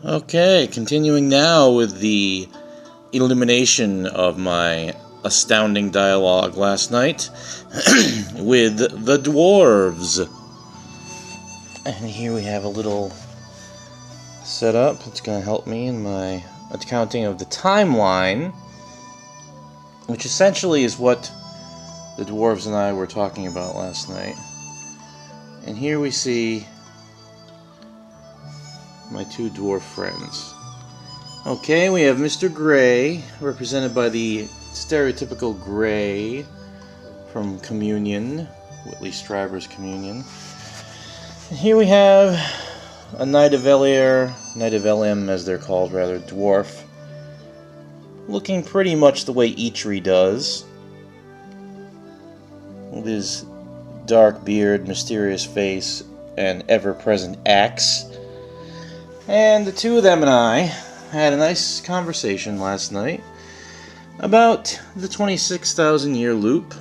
Okay, continuing now with the illumination of my astounding dialogue last night with the Dwarves. And here we have a little setup that's going to help me in my accounting of the timeline, which essentially is what the Dwarves and I were talking about last night. And here we see my two dwarf friends. Okay, we have Mr. Gray, represented by the stereotypical Gray from Communion, Whitley Strieber's Communion. And here we have a Knight of Elim as they're called, rather, dwarf, looking pretty much the way Eitri does, with his dark beard, mysterious face, and ever-present axe. And the two of them and I had a nice conversation last night about the 26,000-year loop,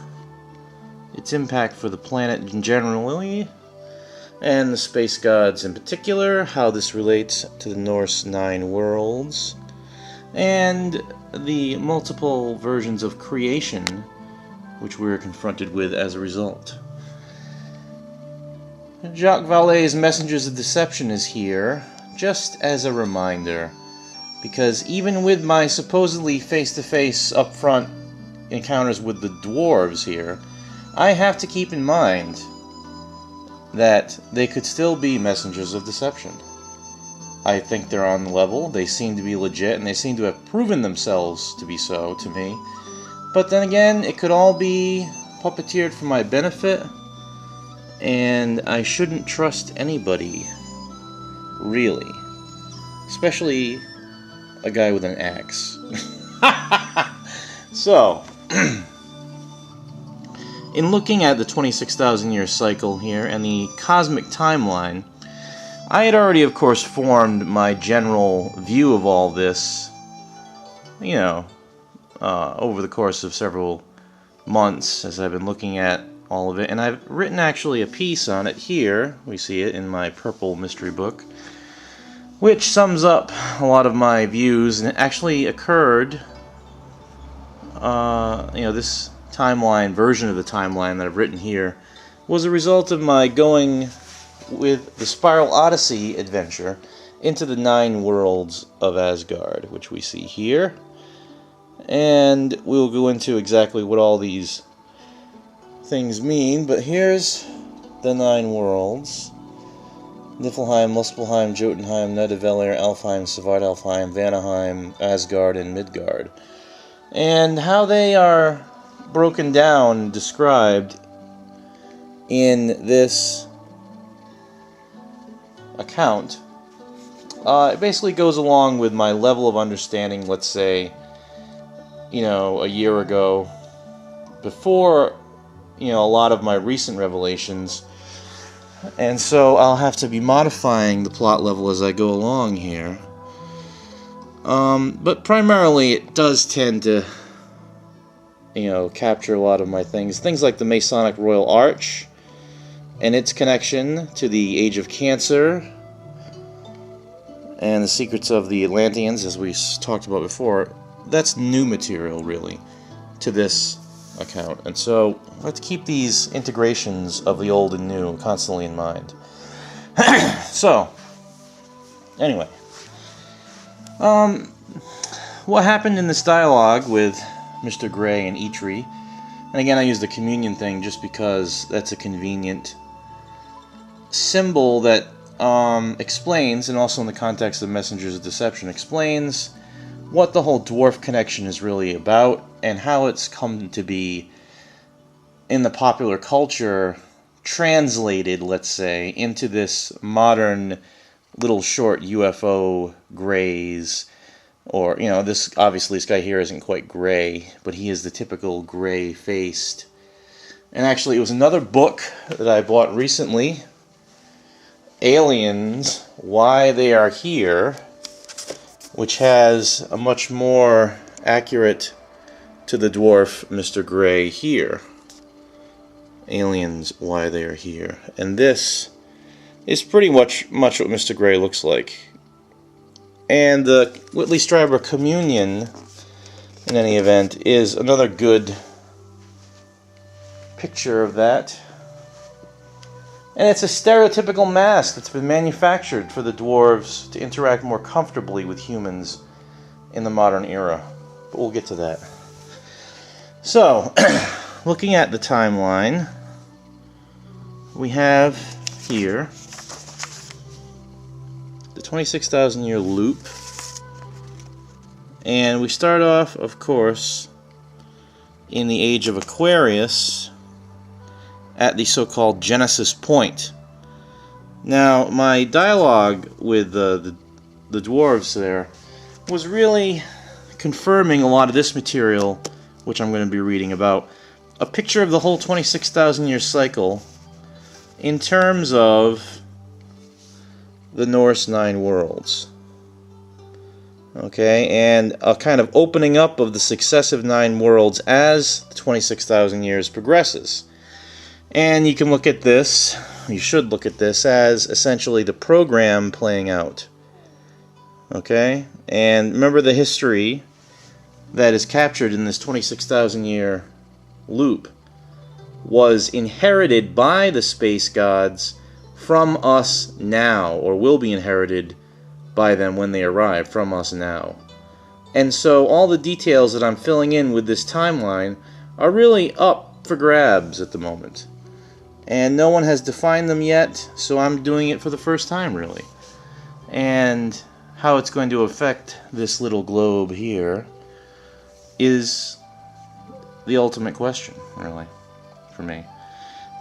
its impact for the planet generally, and the space gods in particular, how this relates to the Norse 9 worlds, and the multiple versions of creation which we were confronted with as a result. Jacques Vallée's Messengers of Deception is here, just as a reminder, because even with my supposedly face-to-face up-front encounters with the dwarves here, I have to keep in mind that they could still be messengers of deception. I think they're on the level, they seem to be legit, and they seem to have proven themselves to be so to me. But then again, it could all be puppeteered for my benefit, and I shouldn't trust anybody, really. Especially a guy with an axe. So, in looking at the 26,000-year cycle here and the cosmic timeline, I had already, of course, formed my general view of all this, over the course of several months as I've been looking at all of it. And I've written actually a piece on it here. We see it in my purple mystery book, which sums up a lot of my views, and it actually occurred, this timeline, version of the timeline that I've written here, was a result of my going with the Spiral Odyssey adventure into the 9 worlds of Asgard, which we see here. And we'll go into exactly what all these things mean, but here's the 9 worlds. Niflheim, Muspelheim, Jotunheim, Nidavellir, Alfheim, Svartalfheim, Vanaheim, Asgard, and Midgard. And how they are broken down and described in this account, it basically goes along with my level of understanding, let's say, a year ago, before, a lot of my recent revelations. And so I'll have to be modifying the plot level as I go along here. But primarily it does tend to, capture a lot of my things. Things like the Masonic Royal Arch and its connection to the Age of Cancer and the secrets of the Atlanteans, as we talked about before. That's new material, really, to this account. And so let's keep these integrations of the old and new constantly in mind. So, anyway, what happened in this dialogue with Mr. Gray and Eitri, and again I use the communion thing just because that's a convenient symbol that explains, and also in the context of Messengers of Deception, explains what the whole dwarf connection is really about, and how it's come to be in the popular culture translated, let's say, into this modern little short UFO grays, or, this guy here isn't quite gray, but he is the typical gray-faced. And actually, it was another book that I bought recently, Aliens, Why They Are Here, which has a much more accurate to the dwarf Mr. Gray here. Aliens, Why They Are Here. And this is pretty much what Mr. Gray looks like. And the Whitley-Strieber Communion, in any event, is another good picture of that. And it's a stereotypical mask that's been manufactured for the dwarves to interact more comfortably with humans in the modern era. But we'll get to that. So, looking at the timeline, we have here the 26,000 year loop. And we start off, of course, in the age of Aquarius at the so-called Genesis point. Now, my dialogue with the dwarves there was really confirming a lot of this material, which I'm going to be reading about. A picture of the whole 26,000 year cycle in terms of the Norse 9 worlds. Okay, and a kind of opening up of the successive 9 worlds as the 26,000 years progresses. And you can look at this, you should look at this, as essentially the program playing out. Okay, and remember the history that is captured in this 26,000 year loop was inherited by the space gods from us now, or will be inherited by them when they arrive from us now. And so all the details that I'm filling in with this timeline are really up for grabs at the moment. And no one has defined them yet, so I'm doing it for the first time, really. And how it's going to affect this little globe here is the ultimate question, really, for me.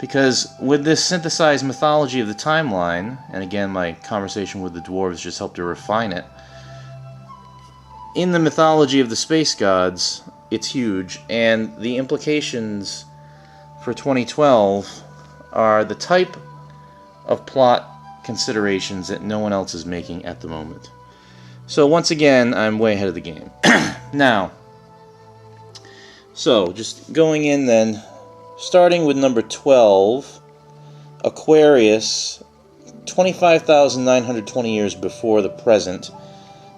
Because with this synthesized mythology of the timeline, and again my conversation with the dwarves just helped to refine it, in the mythology of the space gods, it's huge, and the implications for 2012 are the type of plot considerations that no one else is making at the moment. So once again, I'm way ahead of the game. Now, so just going in then, starting with number 12, Aquarius, 25,920 years before the present.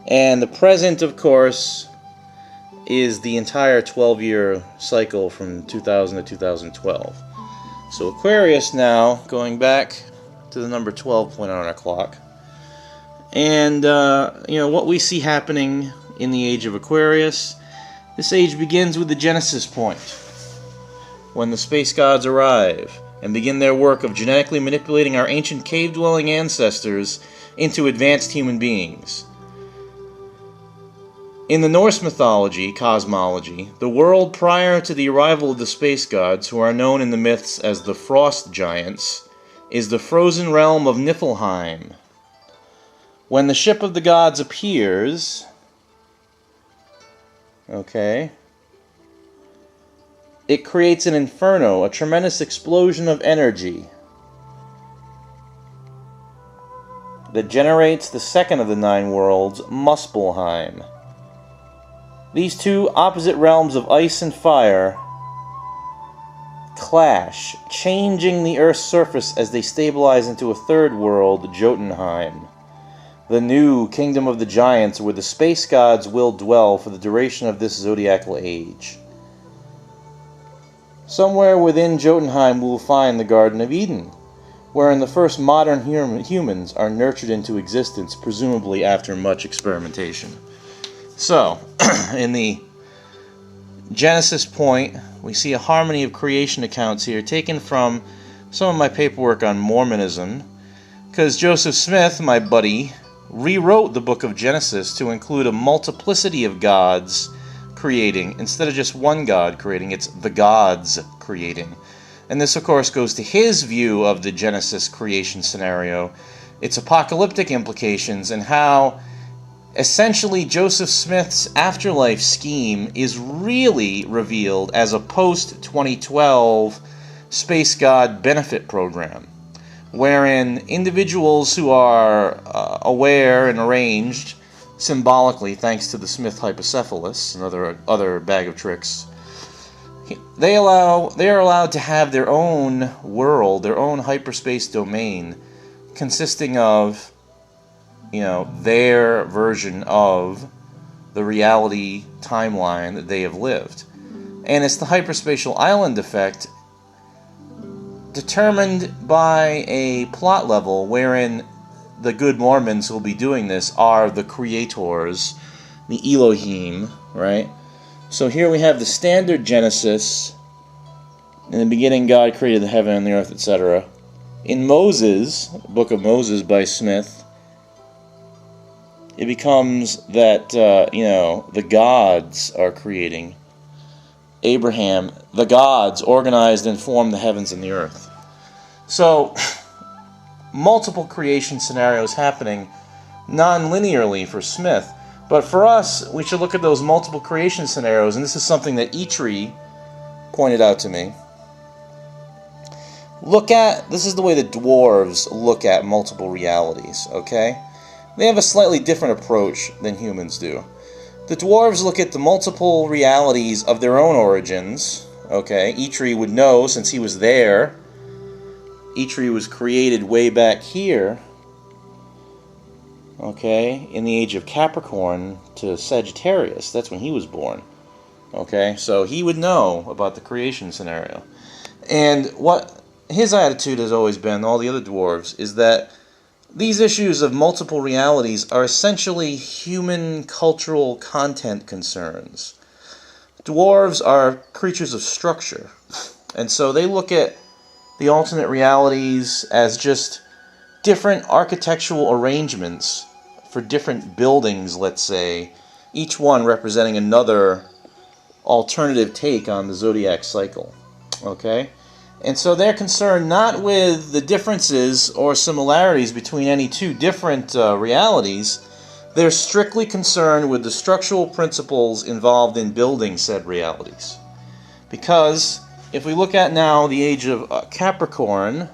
And the present, of course, is the entire 12-year cycle from 2000 to 2012. So Aquarius now, going back to the number 12 point on our clock. And, what we see happening in the age of Aquarius, this age begins with the Genesis point, when the space gods arrive and begin their work of genetically manipulating our ancient cave-dwelling ancestors into advanced human beings. In the Norse mythology, cosmology, the world prior to the arrival of the space gods, who are known in the myths as the Frost Giants, is the frozen realm of Niflheim. When the ship of the gods appears, it creates an inferno, a tremendous explosion of energy that generates the second of the 9 worlds, Muspelheim. These two opposite realms of ice and fire clash, changing the Earth's surface as they stabilize into a third world, Jotunheim, the new kingdom of the giants where the space gods will dwell for the duration of this zodiacal age. Somewhere within Jotunheim we will find the Garden of Eden, wherein the first modern humans are nurtured into existence, presumably after much experimentation. So, in the Genesis point, we see a harmony of creation accounts here taken from some of my paperwork on Mormonism, because Joseph Smith, my buddy, rewrote the book of Genesis to include a multiplicity of gods creating, instead of just one god creating, it's the gods creating. And this, of course, goes to his view of the Genesis creation scenario, its apocalyptic implications, and how essentially Joseph Smith's afterlife scheme is really revealed as a post-2012 space god benefit program, wherein individuals who are aware and arranged symbolically, thanks to the Smith hypocephalus, another bag of tricks, they are allowed to have their own world, their own hyperspace domain, consisting of their version of the reality timeline that they have lived. And it's the hyperspatial island effect determined by a plot level wherein the good Mormons who will be doing this are the creators, the Elohim, right? So here we have the standard Genesis. In the beginning, God created the heaven and the earth, etc. In Moses, Book of Moses by Smith, it becomes that, the gods are creating. Abraham, the gods organized and formed the heavens and the earth. So, multiple creation scenarios happening non-linearly for Smith. But for us, we should look at those multiple creation scenarios, and this is something that Eitri pointed out to me. This is the way the dwarves look at multiple realities, okay? They have a slightly different approach than humans do. The dwarves look at the multiple realities of their own origins, okay? Eitri would know since he was there. Eitri was created way back here, okay, in the age of Capricorn to Sagittarius. That's when he was born, okay? So he would know about the creation scenario. And what his attitude has always been, all the other dwarves, is that these issues of multiple realities are essentially human cultural content concerns. Dwarves are creatures of structure, and so they look at the alternate realities as just different architectural arrangements for different buildings, let's say, each one representing another alternative take on the zodiac cycle, okay? And so they're concerned not with the differences or similarities between any two different realities. They're strictly concerned with the structural principles involved in building said realities. Because if we look at now the age of Capricorn,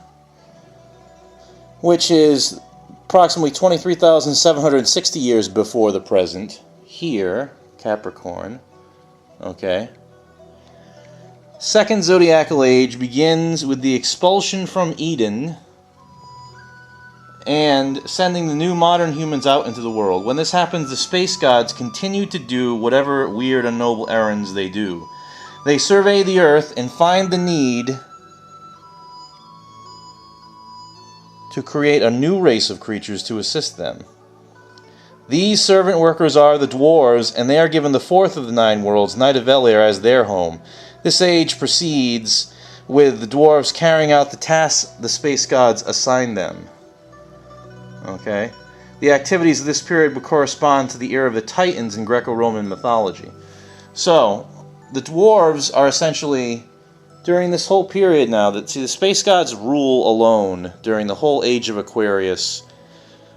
which is approximately 23,760 years before the present, here, Capricorn, okay? Second zodiacal age begins with the expulsion from Eden and sending the new modern humans out into the world. When this happens, the space gods continue to do whatever weird and noble errands they do. They survey the earth and find the need to create a new race of creatures to assist them. These servant workers are the dwarves, and they are given the fourth of the 9 worlds, Night of Elir, as their home. This age proceeds with the dwarves carrying out the tasks the space gods assign them. Okay? The activities of this period would correspond to the era of the Titans in Greco-Roman mythology. So, the dwarves are essentially, during this whole period now, the space gods rule alone during the whole age of Aquarius,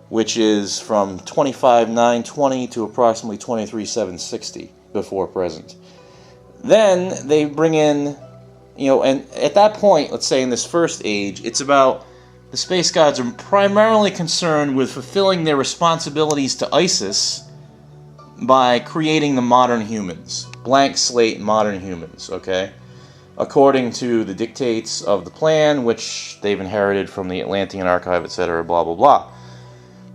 which is from 25,920 to approximately 23,760 before present. Then they bring in, and at that point, let's say in this first age, it's about the space gods are primarily concerned with fulfilling their responsibilities to Isis by creating the modern humans, blank slate modern humans, okay? According to the dictates of the plan, which they've inherited from the Atlantean archive, etc., blah, blah, blah.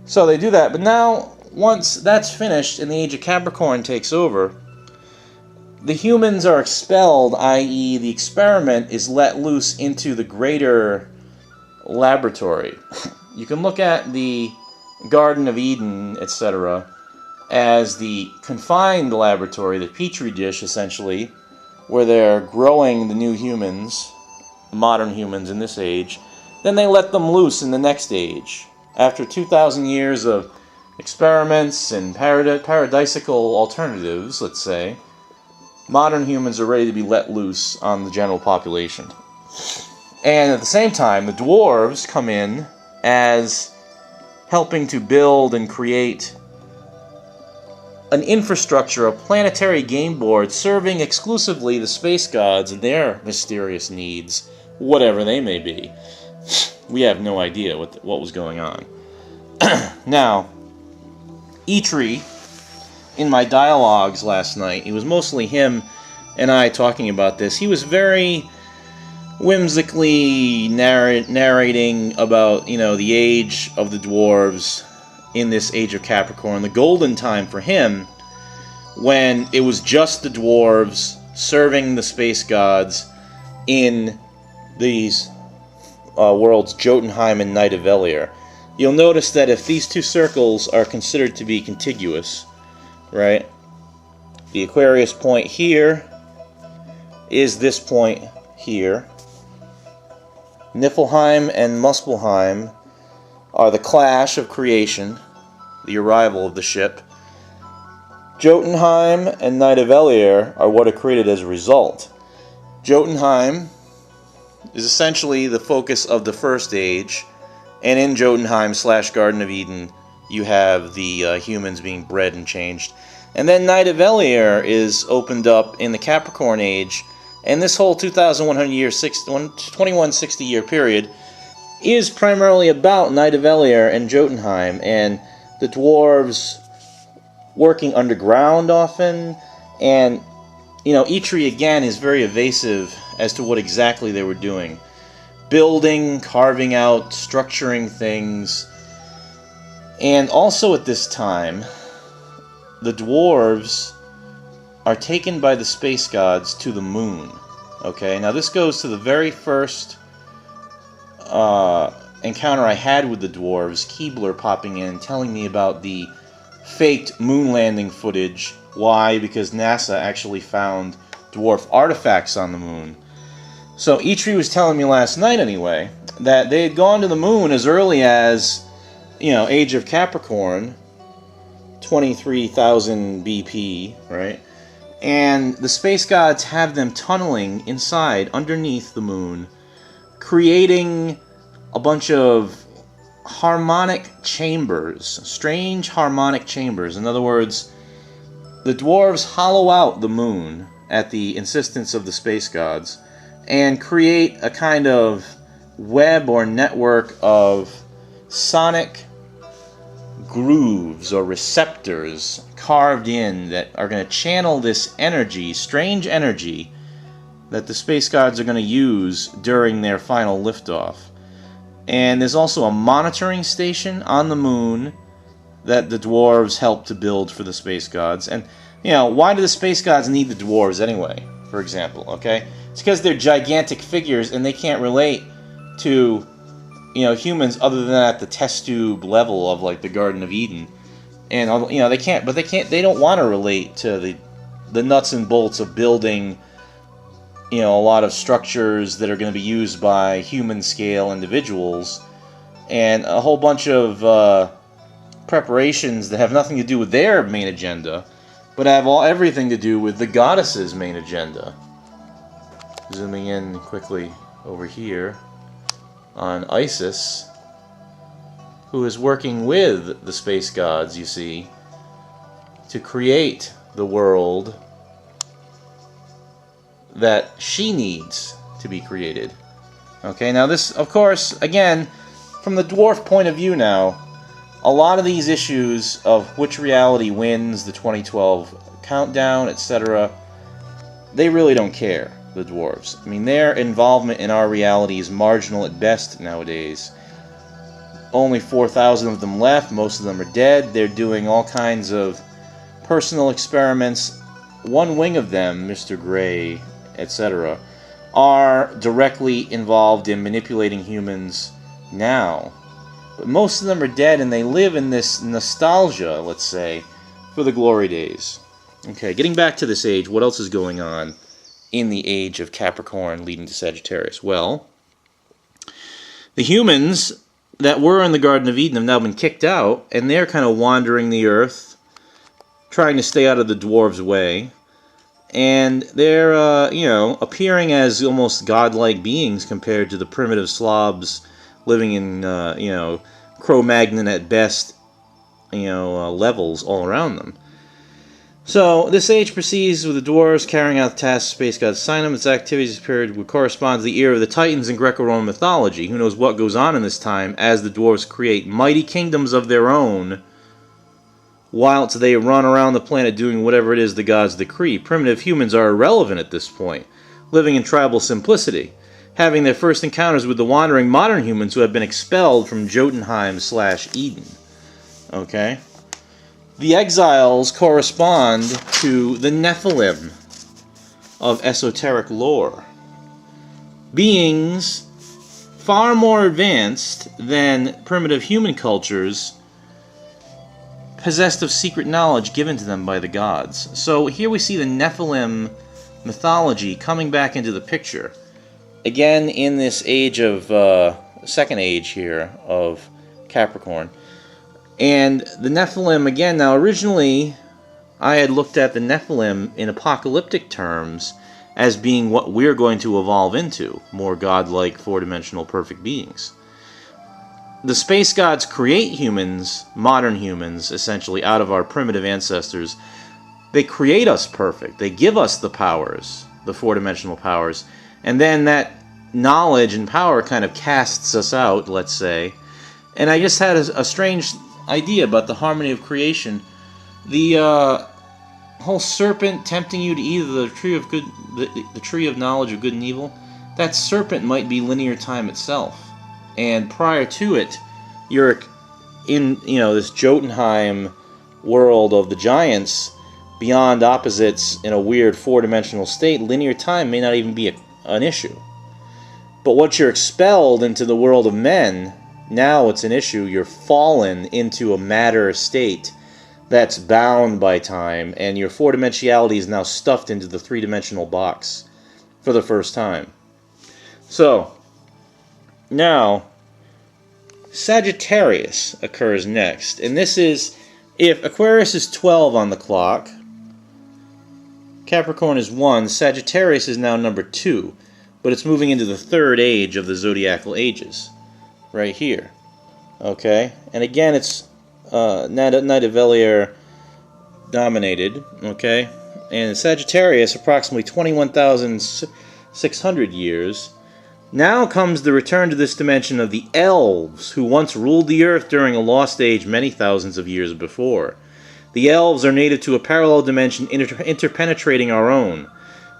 So they do that, but now, once that's finished and the age of Capricorn takes over, the humans are expelled, i.e. the experiment is let loose into the greater laboratory. You can look at the Garden of Eden, etc., as the confined laboratory, the petri dish, essentially, where they're growing the new humans, modern humans in this age. Then they let them loose in the next age. After 2,000 years of experiments and paradisical alternatives, let's say, modern humans are ready to be let loose on the general population. And at the same time, the dwarves come in as helping to build and create an infrastructure, a planetary game board serving exclusively the space gods and their mysterious needs, whatever they may be. We have no idea what was going on. Now, Eitri, in my dialogues last night, it was mostly him and I talking about this. He was very whimsically narrating about, the age of the dwarves in this Age of Capricorn, the golden time for him, when it was just the dwarves serving the space gods in these worlds, Jotunheim and Nidavellir. You'll notice that if these two circles are considered to be contiguous, right, the Aquarius point here is this point here. Niflheim and Muspelheim are the clash of creation, the arrival of the ship. Jotunheim and Nidavellir are what are created as a result. Jotunheim is essentially the focus of the first age, and in Jotunheim / Garden of Eden you have the humans being bred and changed. And then Nidavellir is opened up in the Capricorn age, and this whole 2,100 year, 2160 year period is primarily about Nidavellir and Jotunheim, and the dwarves working underground often, and Eitri again is very evasive as to what exactly they were doing. Building, carving out, structuring things. And also at this time, the dwarves are taken by the space gods to the moon. Okay, now this goes to the very first encounter I had with the dwarves, Keebler popping in, telling me about the faked moon landing footage. Why? Because NASA actually found dwarf artifacts on the moon. So Eitri was telling me last night anyway, that they had gone to the moon as early as, Age of Capricorn, 23,000 BP, right? And the space gods have them tunneling inside, underneath the moon, creating a bunch of harmonic chambers, strange harmonic chambers. In other words, the dwarves hollow out the moon at the insistence of the space gods and create a kind of web or network of sonic grooves or receptors carved in that are going to channel this energy, strange energy, that the space gods are going to use during their final liftoff. And there's also a monitoring station on the moon that the dwarves helped to build for the space gods. And, why do the space gods need the dwarves anyway, for example, okay? It's because they're gigantic figures and they can't relate to, humans other than at the test tube level of, like, the Garden of Eden. And, they don't want to relate to the nuts and bolts of building, a lot of structures that are going to be used by human-scale individuals, and a whole bunch of preparations that have nothing to do with their main agenda, but have everything to do with the goddess's main agenda. Zooming in quickly over here on Isis, who is working with the space gods, you see, to create the world that she needs to be created. Okay, now this, of course, again, from the dwarf point of view now, a lot of these issues of which reality wins the 2012 countdown, etc., they really don't care, the dwarves. I mean, their involvement in our reality is marginal at best nowadays. Only 4,000 of them left, most of them are dead. They're doing all kinds of personal experiments. One wing of them, Mr. Gray, etc., are directly involved in manipulating humans now. But most of them are dead, and they live in this nostalgia, let's say, for the glory days. Okay, getting back to this age, what else is going on in the age of Capricorn leading to Sagittarius? Well, the humans that were in the Garden of Eden have now been kicked out, and they're kind of wandering the earth, trying to stay out of the dwarves' way. And they're, appearing as almost godlike beings compared to the primitive Slavs living in, Cro-Magnon at best, levels all around them. So, this age proceeds with the dwarves carrying out the tasks of space gods assign them. Its activities period would correspond to the era of the Titans in Greco-Roman mythology. Who knows what goes on in this time as the dwarves create mighty kingdoms of their own, whilst they run around the planet doing whatever it is the gods decree. Primitive humans are irrelevant at this point, living in tribal simplicity, having their first encounters with the wandering modern humans who have been expelled from Jotunheim / Eden. okay? The exiles correspond to the Nephilim of esoteric lore. Beings far more advanced than primitive human cultures, possessed of secret knowledge given to them by the gods. So here we see the Nephilim mythology coming back into the picture. Again, in this age of, second age here of Capricorn. And the Nephilim, again, now originally I had looked at the Nephilim in apocalyptic terms as being what we're going to evolve into, more godlike, four-dimensional, perfect beings. The space gods create humans, modern humans, essentially, out of our primitive ancestors. They create us perfect. They give us the powers, the four-dimensional powers, and then that knowledge and power kind of casts us out, let's say. And I just had a strange idea about the harmony of creation. The whole serpent tempting you to eat the tree of good, the tree of knowledge of good and evil, that serpent might be linear time itself. And prior to it, you're in, this Jotunheim world of the giants, beyond opposites in a weird four-dimensional state. Linear time may not even be an issue. But once you're expelled into the world of men, now it's an issue. You're fallen into a matter state that's bound by time, and your four-dimensionality is now stuffed into the three-dimensional box for the first time. So, now, Sagittarius occurs next. And this is, if Aquarius is 12 on the clock, Capricorn is 1, Sagittarius is now number 2. But it's moving into the third age of the zodiacal ages, right here. Okay? And again, it's Nidavellir dominated, okay? And Sagittarius, approximately 21,600 years. Now comes the return to this dimension of the elves, who once ruled the earth during a lost age many thousands of years before. The elves are native to a parallel dimension interpenetrating our own.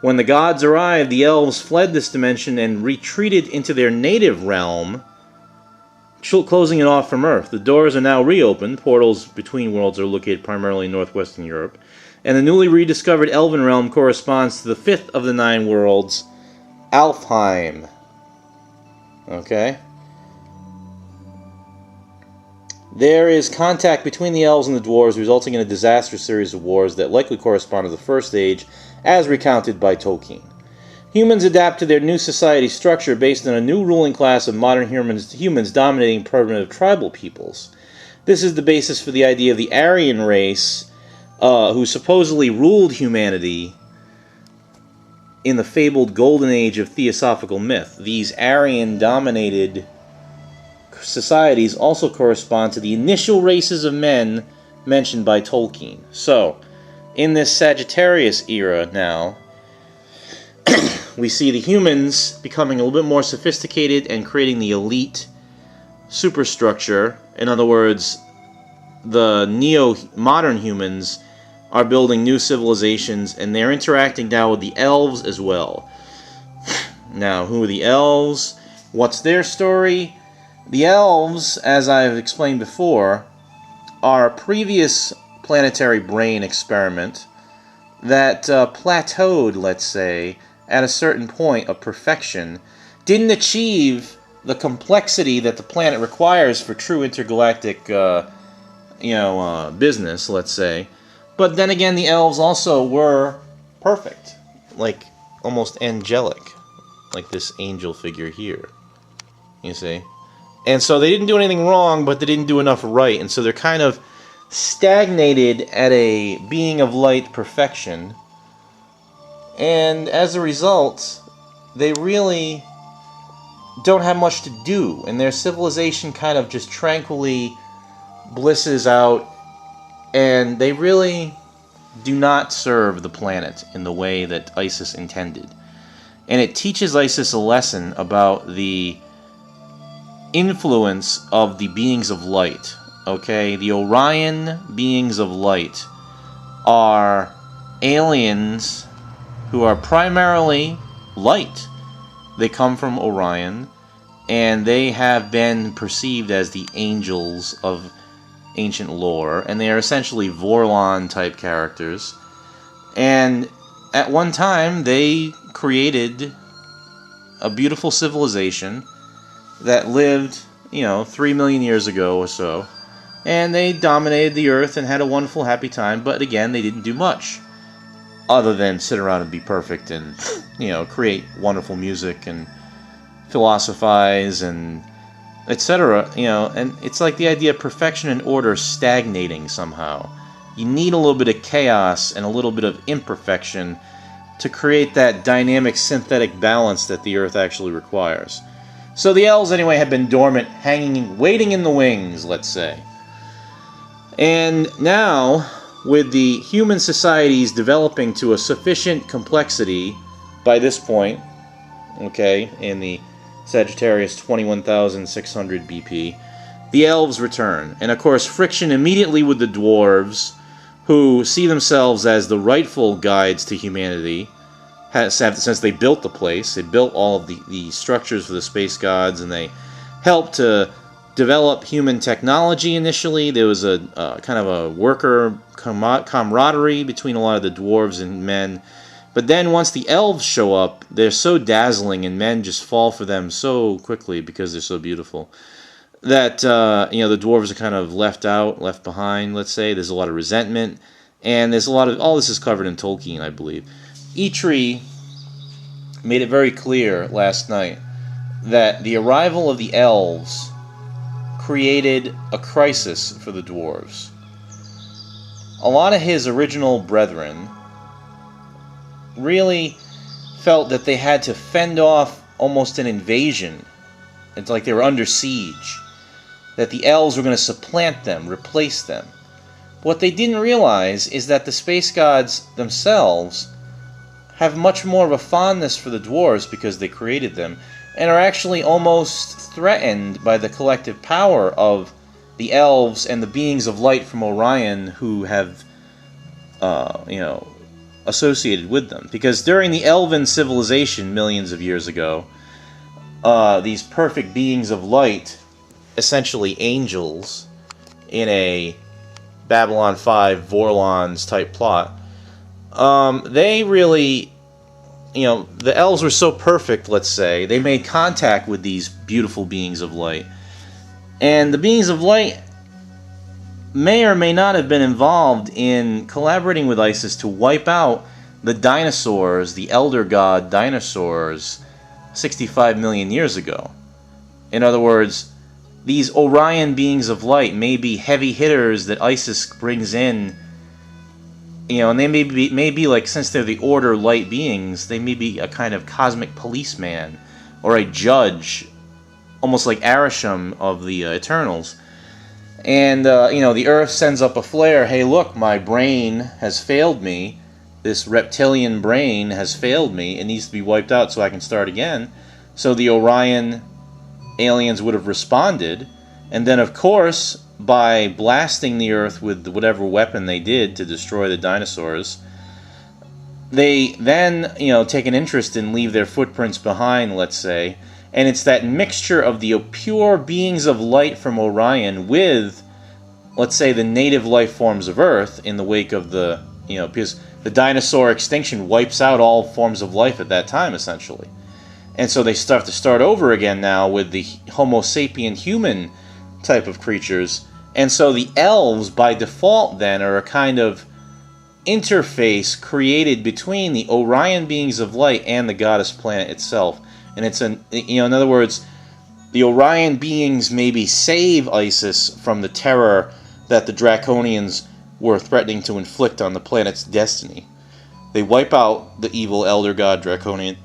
When the gods arrived, the elves fled this dimension and retreated into their native realm, closing it off from Earth. The doors are now reopened. Portals between worlds are located primarily in northwestern Europe. And the newly rediscovered Elven realm corresponds to the fifth of the 9 worlds, Alfheim. Okay? There is contact between the elves and the dwarves, resulting in a disastrous series of wars that likely correspond to the first age, as recounted by Tolkien. Humans adapt to their new society structure based on a new ruling class of modern humans dominating primitive tribal peoples. This is the basis for the idea of the Aryan race, who supposedly ruled humanity in the fabled golden age of theosophical myth. These Aryan-dominated societies also correspond to the initial races of men mentioned by Tolkien. So, in this Sagittarius era now, we see the humans becoming a little bit more sophisticated and creating the elite superstructure. In other words, the neo-modern humans are building new civilizations, and they're interacting now with the elves as well. Now, who are the elves? What's their story? The elves, as I've explained before, are a previous planetary brain experiment that plateaued, let's say, at a certain point of perfection, didn't achieve the complexity that the planet requires for true intergalactic, business, let's say. But then again, the elves also were perfect, like almost angelic, like this angel figure here, you see. And so they didn't do anything wrong, but they didn't do enough right, and so they're kind of stagnated at a being of light perfection. And as a result, they really don't have much to do, and their civilization kind of just tranquilly blisses out, and they really do not serve the planet in the way that Isis intended. And it teaches Isis a lesson about the influence of the beings of light. Okay, the Orion beings of light are aliens who are primarily light. They come from Orion, and they have been perceived as the angels of ancient lore, and they are essentially Vorlon-type characters. And at one time, they created a beautiful civilization that lived, 3 million years ago or so. And they dominated the earth and had a wonderful, happy time, but again, they didn't do much other than sit around and be perfect and, create wonderful music and philosophize and etc. And it's like the idea of perfection and order stagnating somehow. You need a little bit of chaos and a little bit of imperfection to create that dynamic synthetic balance that the earth actually requires. So the elves, anyway, had been dormant, hanging, waiting in the wings, let's say. And now, with the human societies developing to a sufficient complexity by this point, okay, in the Sagittarius 21,600 BP, the elves return. And of course, friction immediately with the dwarves, who see themselves as the rightful guides to humanity, since they built the place. They built all of the structures for the space gods, and they helped to develop human technology initially. There was a kind of a worker camaraderie between a lot of the dwarves and men. But then once the elves show up, they're so dazzling, and men just fall for them so quickly because they're so beautiful, that the dwarves are kind of left out, left behind, let's say. There's a lot of resentment, and there's a lot of... all this is covered in Tolkien, I believe. Eitri made it very clear last night that the arrival of the elves created a crisis for the dwarves. A lot of his original brethren really felt that they had to fend off almost an invasion. It's like they were under siege. That the elves were going to supplant them, replace them. What they didn't realize is that the space gods themselves have much more of a fondness for the dwarves because they created them, and are actually almost threatened by the collective power of the elves and the beings of light from Orion who have, associated with them. Because during the elven civilization millions of years ago, these perfect beings of light, essentially angels, in a Babylon 5 Vorlons type plot, they really, the elves were so perfect, let's say, they made contact with these beautiful beings of light. And the beings of light may or may not have been involved in collaborating with Isis to wipe out the dinosaurs, the elder god dinosaurs, 65 million years ago. In other words, these Orion beings of light may be heavy hitters that Isis brings in, and they may be like, since they're the Order light beings, they may be a kind of cosmic policeman or a judge, almost like Arisham of the Eternals. And, the Earth sends up a flare. Hey, look, my brain has failed me. This reptilian brain has failed me. It needs to be wiped out so I can start again. So the Orion aliens would have responded. And then, of course, by blasting the Earth with whatever weapon they did to destroy the dinosaurs, they then, take an interest and leave their footprints behind, let's say. And it's that mixture of the pure beings of light from Orion with, let's say, the native life forms of Earth in the wake of the, because the dinosaur extinction wipes out all forms of life at that time, essentially. And so they start to start over again now with the Homo sapien human type of creatures. And so the elves, by default, then, are a kind of interface created between the Orion beings of light and the goddess planet itself. And it's in other words, the Orion beings maybe save Isis from the terror that the Draconians were threatening to inflict on the planet's destiny. They wipe out the evil elder god Draconian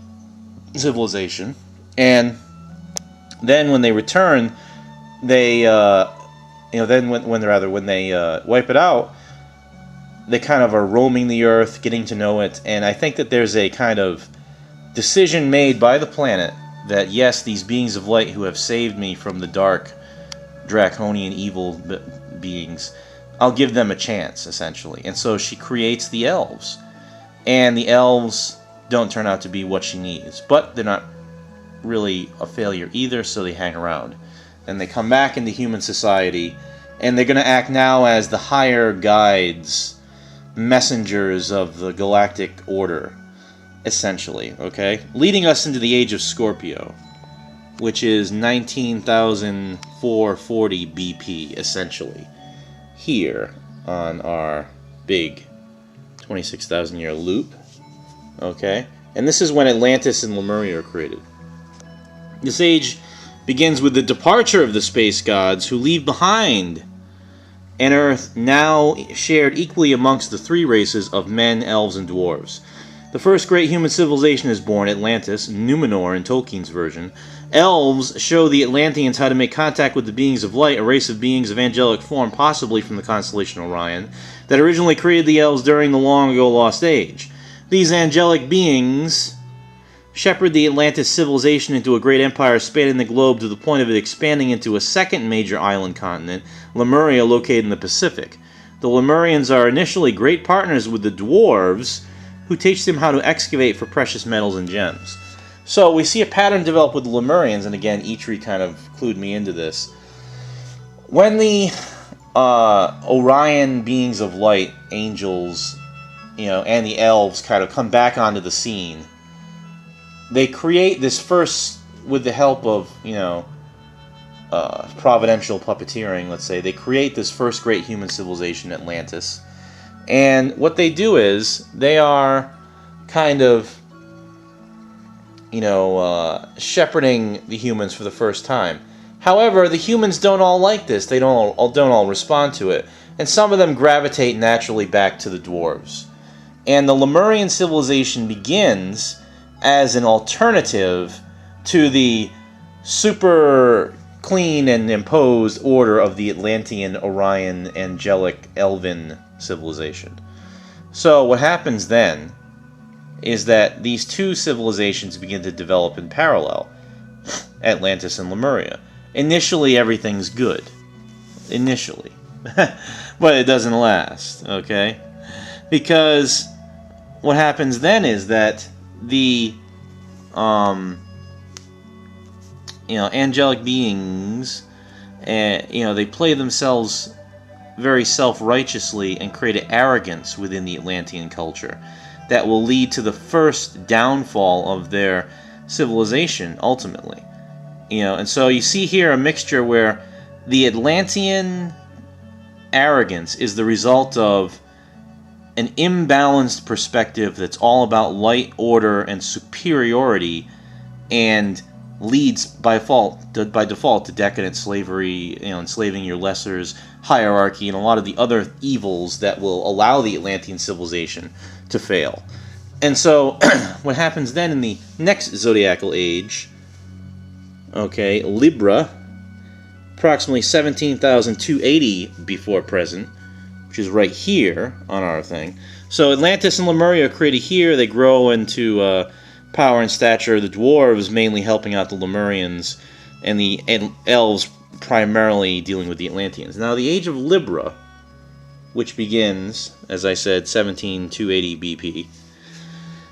civilization, and then when they return, they, when they wipe it out, they kind of are roaming the Earth, getting to know it, and I think that there's a kind of decision made by the planet that, yes, these beings of light who have saved me from the dark, draconian, evil beings, I'll give them a chance, essentially. And so she creates the elves. And the elves don't turn out to be what she needs. But they're not really a failure either, so they hang around. Then they come back into human society, And they're going to act now as the higher guides, messengers of the galactic order, essentially, okay? Leading us into the Age of Scorpio, which is 19,440 BP, essentially, here on our big 26,000-year loop, okay? And this is when Atlantis and Lemuria are created. This age begins with the departure of the space gods, who leave behind an Earth now shared equally amongst the three races of men, elves, and dwarves. The first great human civilization is born, Atlantis, Numenor in Tolkien's version. Elves show the Atlanteans how to make contact with the beings of light, a race of beings of angelic form, possibly from the constellation Orion, that originally created the elves during the long-ago lost age. These angelic beings shepherd the Atlantis civilization into a great empire spanning the globe to the point of it expanding into a second major island continent, Lemuria, located in the Pacific. The Lemurians are initially great partners with the Dwarves, who teach them how to excavate for precious metals and gems. So we see a pattern develop with the Lemurians, and again, Eitri kind of clued me into this. When the Orion beings of light, angels, and the elves kind of come back onto the scene, they create this first, with the help of, providential puppeteering, let's say, they create this first great human civilization, Atlantis. And what they do is, they are kind of, shepherding the humans for the first time. However, the humans don't all like this. They don't all respond to it. And some of them gravitate naturally back to the dwarves. And the Lemurian civilization begins as an alternative to the super clean and imposed order of the Atlantean, Orion, angelic, elven civilization. So what happens then is that these two civilizations begin to develop in parallel, Atlantis and Lemuria. Initially, everything's good. Initially. But it doesn't last, okay? Because what happens then is that the angelic beings, they play themselves very self-righteously and create an arrogance within the Atlantean culture that will lead to the first downfall of their civilization, ultimately. And so you see here a mixture where the Atlantean arrogance is the result of an imbalanced perspective that's all about light, order, and superiority, and leads by default to decadent slavery, enslaving your lessers, hierarchy, and a lot of the other evils that will allow the Atlantean civilization to fail. And so, what happens then in the next zodiacal age, Libra, approximately 17,280 before present, which is right here on our thing. So Atlantis and Lemuria are created here. They grow into power and stature. The dwarves mainly helping out the Lemurians, and the elves primarily dealing with the Atlanteans. Now, the Age of Libra, which begins, as I said, 17,280 BP.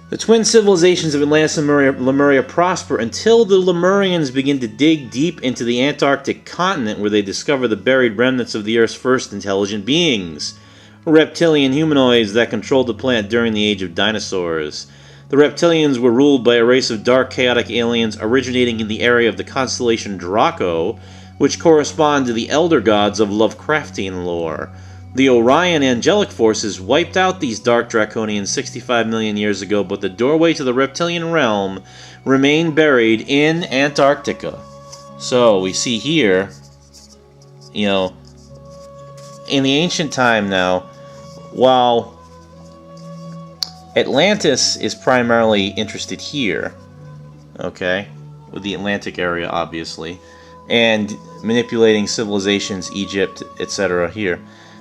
The twin civilizations of Atlantis and Lemuria prosper until the Lemurians begin to dig deep into the Antarctic continent, where they discover the buried remnants of the Earth's first intelligent beings, reptilian humanoids that controlled the planet during the Age of Dinosaurs. The reptilians were ruled by a race of dark, chaotic aliens originating in the area of the constellation Draco, which correspond to the elder gods of Lovecraftian lore. The Orion angelic forces wiped out these dark draconians 65 million years ago, but the doorway to the reptilian realm remained buried in Antarctica. So we see here, in the ancient time now, while Atlantis is primarily interested here, with the Atlantic area, obviously, and manipulating civilizations, Egypt, etc. here.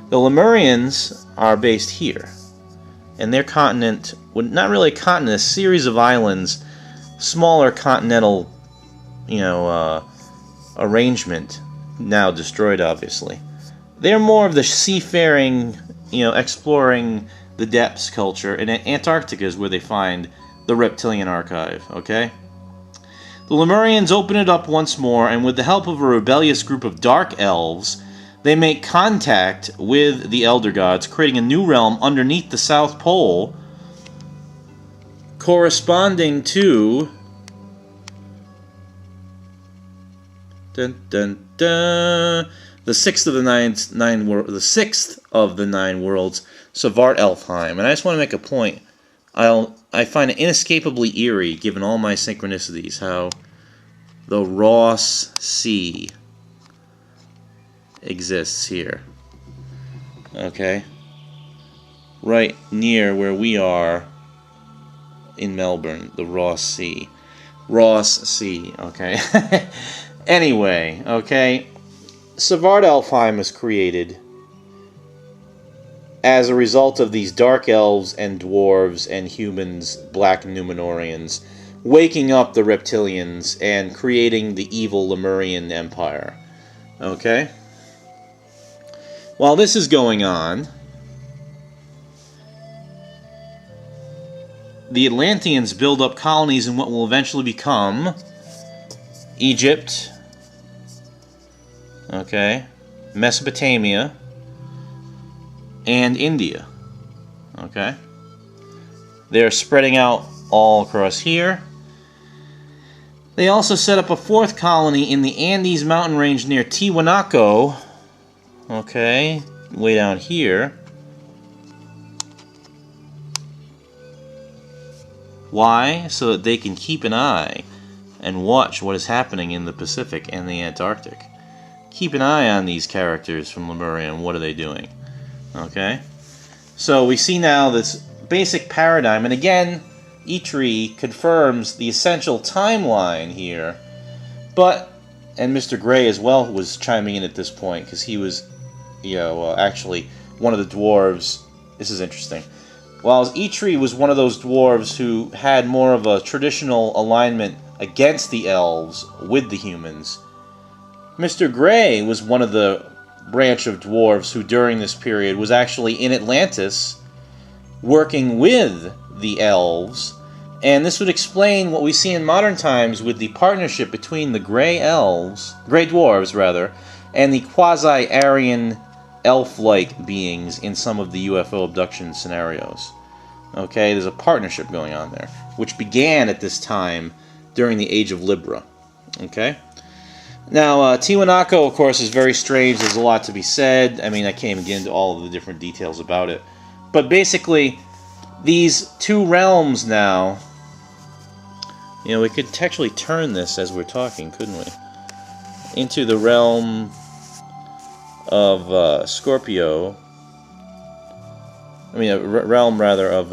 The Lemurians are based here, and their continent, well, not really a continent, a series of islands, smaller continental, arrangement, now destroyed, obviously. They're more of the seafaring, exploring the depths culture, and Antarctica is where they find the reptilian archive, okay? The Lemurians open it up once more, and with the help of a rebellious group of dark elves, they make contact with the Elder Gods, creating a new realm underneath the South Pole, corresponding to dun, dun, dun, the sixth of the nine worlds, Svartalfheim. And I just want to make a point. I find it inescapably eerie, given all my synchronicities, how the Ross Sea exists here. Okay? Right near where we are in Melbourne, the Ross Sea. Ross Sea, okay? Anyway, okay? Svartalfheim was created as a result of these dark elves and dwarves and humans, black Numenorians, waking up the reptilians and creating the evil Lemurian Empire. Okay? While this is going on, the Atlanteans build up colonies in what will eventually become Egypt, okay, Mesopotamia, and India. Okay? They're spreading out all across here. They also set up a fourth colony in the Andes mountain range near Tiwanaku. Okay, way down here. Why? So that they can keep an eye and watch what is happening in the Pacific and the Antarctic. Keep an eye on these characters from Lemuria and what are they doing. Okay? So we see now this basic paradigm, and again, Eitri confirms the essential timeline here. But, and Mr. Gray as well was chiming in at this point, because he was, actually one of the dwarves. This is interesting. While Eitri was one of those dwarves who had more of a traditional alignment against the elves with the humans, Mr. Gray was one of the branch of dwarves who during this period was actually in Atlantis working with the elves, and this would explain what we see in modern times with the partnership between the Grey Dwarves rather, and the quasi-Aryan elf-like beings in some of the UFO abduction scenarios. Okay, there's a partnership going on there, which began at this time during the Age of Libra. Okay? Now, Tiwanaku, of course, is very strange. There's a lot to be said. I mean, I can't even get into all of the different details about it. But basically, these two realms now, we could actually turn this as we're talking, couldn't we? Into the realm of Scorpio. I mean, a realm, rather, of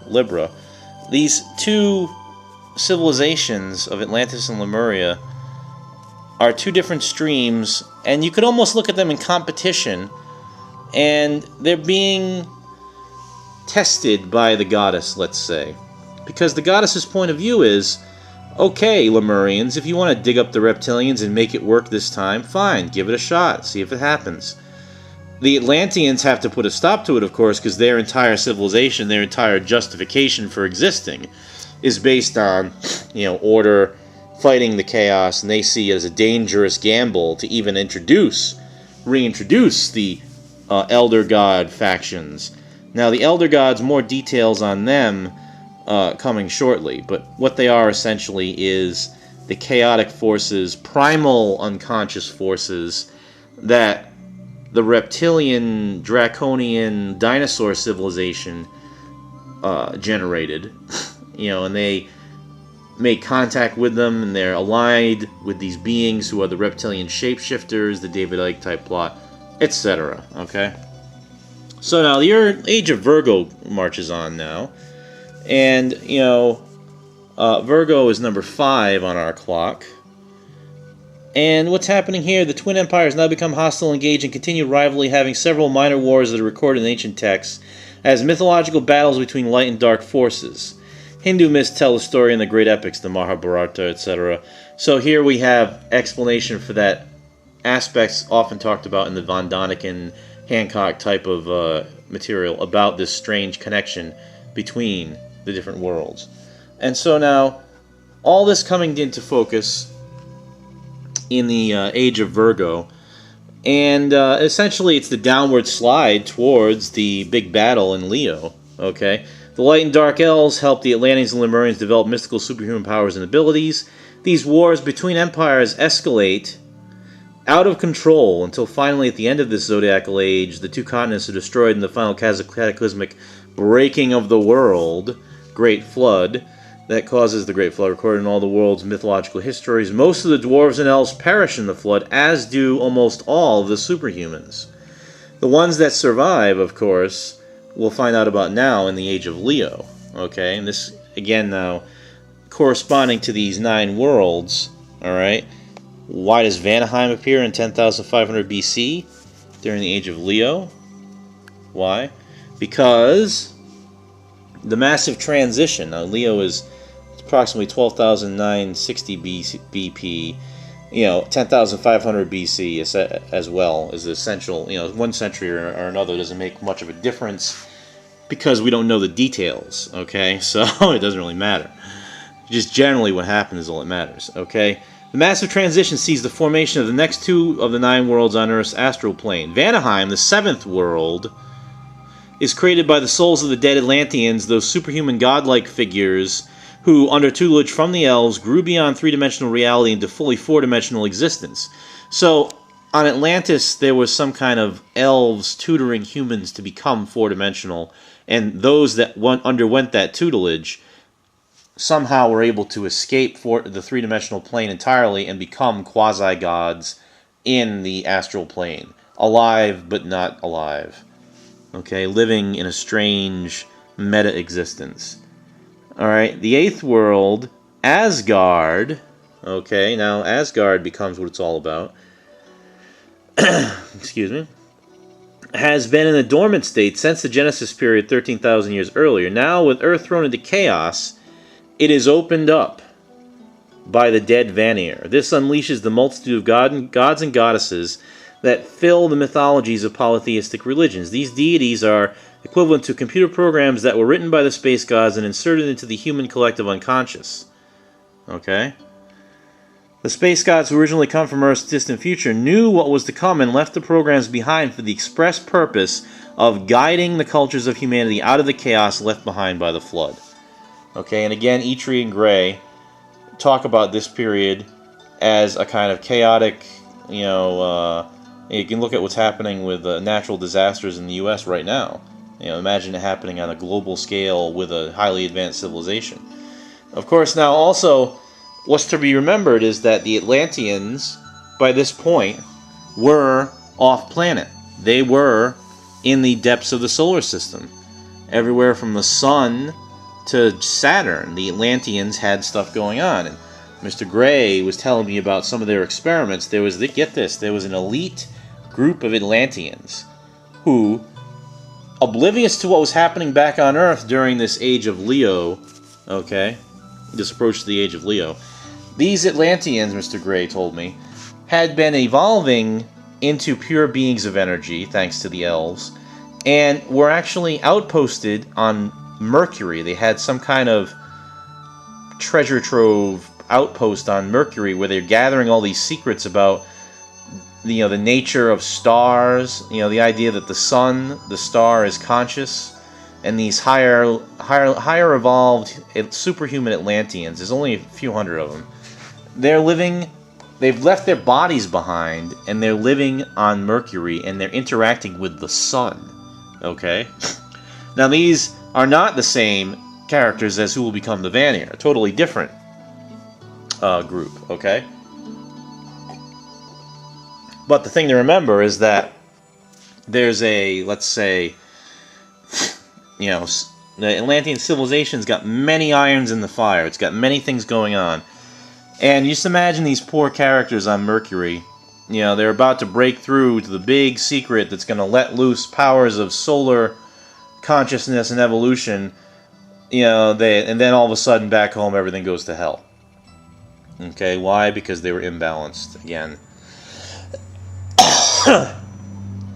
Libra. These two civilizations of Atlantis and Lemuria are two different streams, and you could almost look at them in competition, and they're being tested by the goddess, let's say. Because the goddess's point of view is, okay, Lemurians, if you want to dig up the reptilians and make it work this time, fine, give it a shot, see if it happens. The Atlanteans have to put a stop to it, of course, because their entire civilization, their entire justification for existing is based on, order, fighting the chaos, and they see it as a dangerous gamble to even reintroduce the Elder God factions. Now, the Elder Gods, more details on them coming shortly, but what they are essentially is the chaotic forces, primal unconscious forces that the reptilian, draconian dinosaur civilization generated, and they make contact with them, and they're allied with these beings who are the reptilian shapeshifters, the David Icke type plot, etc. Okay? So now the Age of Virgo marches on now, and, Virgo is number 5 on our clock. And what's happening here? The Twin Empires now become hostile, engaged in continued rivalry, having several minor wars that are recorded in ancient texts as mythological battles between light and dark forces. Hindu myths tell the story in the great epics, the Mahabharata, etc. So here we have explanation for that, aspects often talked about in the Von Däniken, Hancock type of material about this strange connection between the different worlds. And so now, all this coming into focus in the Age of Virgo, And essentially, it's the downward slide towards the big battle in Leo. Okay, the light and dark elves help the Atlanteans and Lemurians develop mystical superhuman powers and abilities. These wars between empires escalate out of control until finally, at the end of this zodiacal age, the two continents are destroyed in the final cataclysmic breaking of the world, Great Flood, that causes the Great Flood recorded in all the world's mythological histories. Most of the dwarves and elves perish in the flood, as do almost all of the superhumans. The ones that survive, of course, we'll find out about now in the Age of Leo. Okay, and this, again, now, corresponding to these 9 worlds, alright, why does Vanaheim appear in 10,500 BC during the Age of Leo? Why? Because the massive transition. Now, Leo is approximately 12,960 BP. 10,500 BC is, as well is the essential. 1 century or another doesn't make much of a difference because we don't know the details. Okay, so it doesn't really matter. Just generally what happens is all that matters. Okay. The massive transition sees the formation of the next 2 of the 9 worlds on Earth's astral plane. Vanaheim, the 7th world, is created by the souls of the dead Atlanteans, those superhuman godlike figures who, under tutelage from the elves, grew beyond 3-dimensional reality into fully 4-dimensional existence. So, on Atlantis, there was some kind of elves tutoring humans to become 4-dimensional, and those that underwent that tutelage somehow were able to escape the 3-dimensional plane entirely and become quasi-gods in the astral plane. Alive, but not alive. Okay, living in a strange meta-existence. Alright, the 8th world, Asgard. Okay, now Asgard becomes what it's all about. Excuse me. Has been in a dormant state since the Genesis period 13,000 years earlier. Now, with Earth thrown into chaos, it is opened up by the dead Vanir. This unleashes the multitude of gods and goddesses that fill the mythologies of polytheistic religions. These deities are equivalent to computer programs that were written by the space gods and inserted into the human collective unconscious. Okay? The space gods who originally come from Earth's distant future knew what was to come and left the programs behind for the express purpose of guiding the cultures of humanity out of the chaos left behind by the flood. Okay, and again, Eitri and Gray talk about this period as a kind of chaotic, you can look at what's happening with natural disasters in the U.S. right now. Imagine it happening on a global scale with a highly advanced civilization. Of course, now also, what's to be remembered is that the Atlanteans, by this point, were off-planet. They were in the depths of the solar system. Everywhere from the sun to Saturn, the Atlanteans had stuff going on. And Mr. Gray was telling me about some of their experiments. There was, get this, there was an elite group of Atlanteans who, oblivious to what was happening back on Earth during this age of Leo, okay, this approach to the age of Leo, these Atlanteans, Mr. Gray told me, had been evolving into pure beings of energy, thanks to the elves, and were actually outposted on Mercury. They had some kind of treasure trove outpost on Mercury where they're gathering all these secrets about the nature of stars, the idea that the sun, the star, is conscious, and these higher evolved superhuman Atlanteans, there's only a few hundred of them, they've left their bodies behind, and they're living on Mercury, and they're interacting with the sun, okay? Now these are not the same characters as who will become the Vanir, a totally different group, okay? But the thing to remember is that there's a, let's say, the Atlantean civilization's got many irons in the fire. It's got many things going on. And you just imagine these poor characters on Mercury. They're about to break through to the big secret that's going to let loose powers of solar consciousness and evolution. And then all of a sudden back home everything goes to hell. Okay, why? Because they were imbalanced again.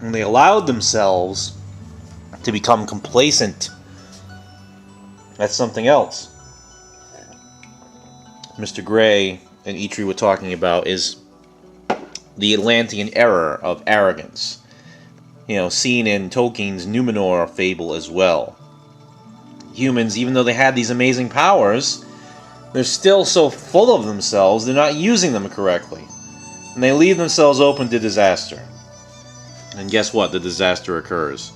And they allowed themselves to become complacent. That's something else. Mr. Gray and Eitri were talking about is the Atlantean era of arrogance. Seen in Tolkien's Numenor fable as well. Humans, even though they had these amazing powers, they're still so full of themselves, they're not using them correctly. And they leave themselves open to disaster. And guess what? The disaster occurs.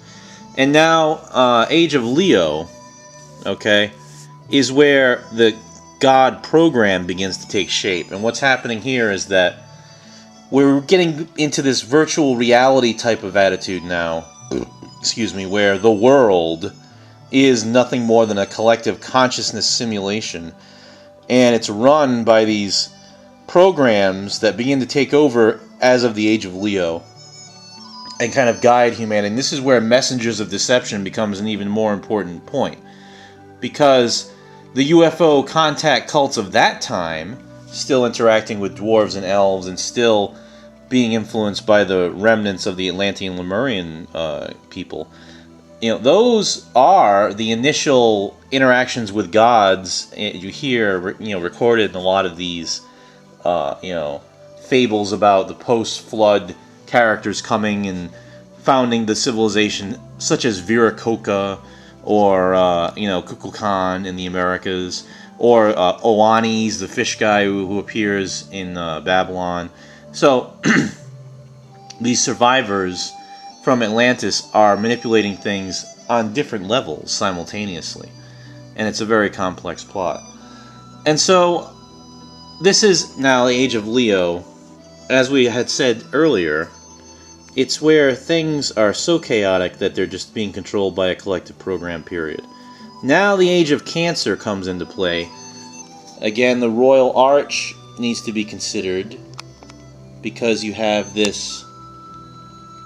And now, Age of Leo, okay, is where the God program begins to take shape. And what's happening here is that we're getting into this virtual reality type of attitude now, where the world is nothing more than a collective consciousness simulation. And it's run by these programs that begin to take over as of the Age of Leo and kind of guide humanity. And this is where messengers of deception becomes an even more important point. Because the UFO contact cults of that time, still interacting with dwarves and elves and still being influenced by the remnants of the Atlantean Lemurian people, those are the initial interactions with gods you hear, recorded in a lot of these, fables about the post-flood characters coming and founding the civilization, such as Viracocha or, Kukulkan in the Americas, or Oannes, the fish guy who appears in Babylon. So, these survivors from Atlantis are manipulating things on different levels simultaneously. And it's a very complex plot. And so, this is now the Age of Leo. As we had said earlier, it's where things are so chaotic that they're just being controlled by a collective program, period. Now the Age of Cancer comes into play. Again, the Royal Arch needs to be considered, because you have this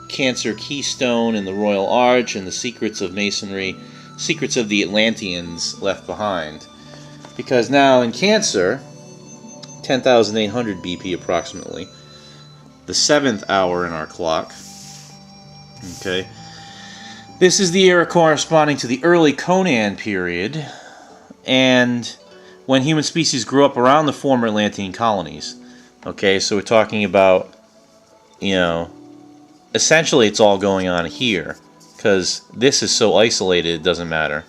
Cancer keystone in the Royal Arch and the secrets of Masonry, secrets of the Atlanteans left behind. Because now in Cancer, 10,800 BP approximately, the 7th hour in our clock, okay, this is the era corresponding to the early Conan period, and when human species grew up around the former Atlantean colonies. Okay, so we're talking about, essentially it's all going on here, because this is so isolated it doesn't matter,